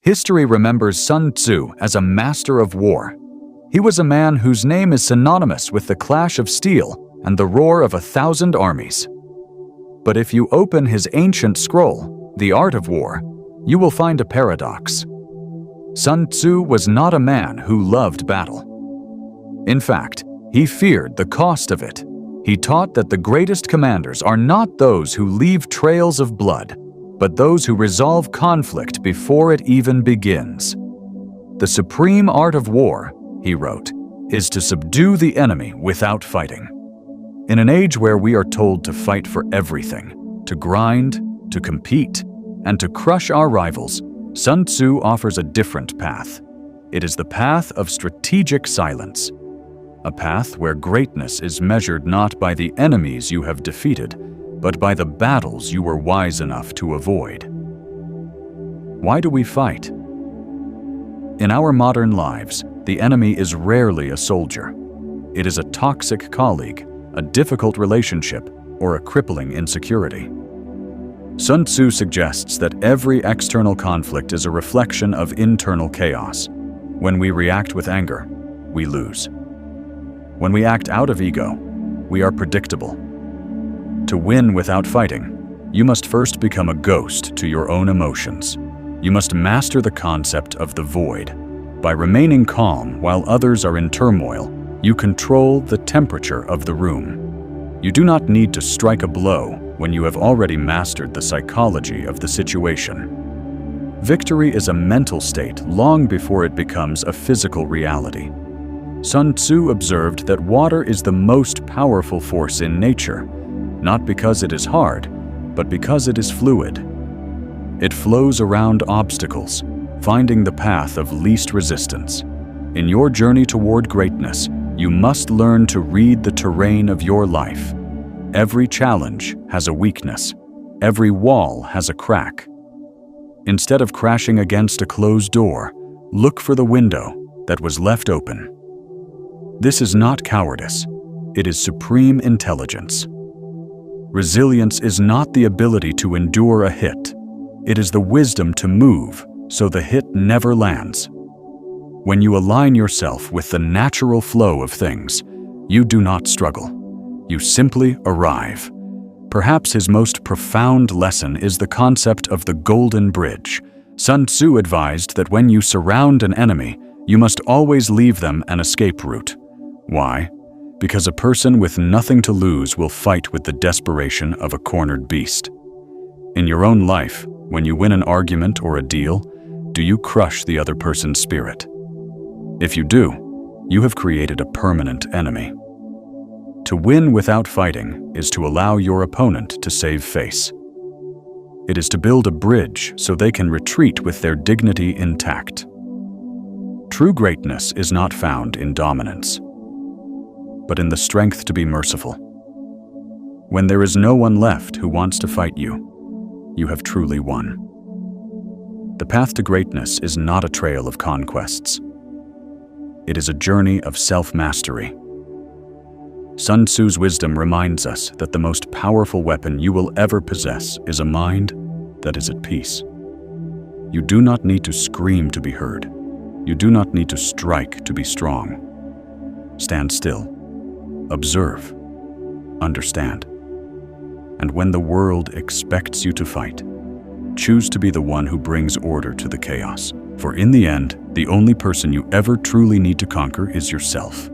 History remembers Sun Tzu as a master of war. He was a man whose name is synonymous with the clash of steel and the roar of 1,000 armies. But if you open his ancient scroll, The Art of War, you will find a paradox. Sun Tzu was not a man who loved battle. In fact, he feared the cost of it. He taught that the greatest commanders are not those who leave trails of blood, but those who resolve conflict before it even begins. The supreme art of war, he wrote, is to subdue the enemy without fighting. In an age where we are told to fight for everything, to grind, to compete, and to crush our rivals, Sun Tzu offers a different path. It is the path of strategic silence, a path where greatness is measured not by the enemies you have defeated, but by the battles you were wise enough to avoid. Why do we fight? In our modern lives, the enemy is rarely a soldier. It is a toxic colleague, a difficult relationship, or a crippling insecurity. Sun Tzu suggests that every external conflict is a reflection of internal chaos. When we react with anger, we lose. When we act out of ego, we are predictable. To win without fighting, you must first become a ghost to your own emotions. You must master the concept of the void. By remaining calm while others are in turmoil, you control the temperature of the room. You do not need to strike a blow when you have already mastered the psychology of the situation. Victory is a mental state long before it becomes a physical reality. Sun Tzu observed that water is the most powerful force in nature, not because it is hard, but because it is fluid. It flows around obstacles, finding the path of least resistance. In your journey toward greatness, you must learn to read the terrain of your life. Every challenge has a weakness. Every wall has a crack. Instead of crashing against a closed door, look for the window that was left open. This is not cowardice. It is supreme intelligence. Resilience is not the ability to endure a hit. It is the wisdom to move so the hit never lands. When you align yourself with the natural flow of things, you do not struggle. You simply arrive. Perhaps his most profound lesson is the concept of the golden bridge. Sun Tzu advised that when you surround an enemy, you must always leave them an escape route. Why? Because a person with nothing to lose will fight with the desperation of a cornered beast. In your own life, when you win an argument or a deal, do you crush the other person's spirit? If you do, you have created a permanent enemy. To win without fighting is to allow your opponent to save face. It is to build a bridge so they can retreat with their dignity intact. True greatness is not found in dominance, but in the strength to be merciful. When there is no one left who wants to fight you, you have truly won. The path to greatness is not a trail of conquests. It is a journey of self-mastery. Sun Tzu's wisdom reminds us that the most powerful weapon you will ever possess is a mind that is at peace. You do not need to scream to be heard. You do not need to strike to be strong. Stand still. Observe, understand, and when the world expects you to fight, choose to be the one who brings order to the chaos. For in the end, the only person you ever truly need to conquer is yourself.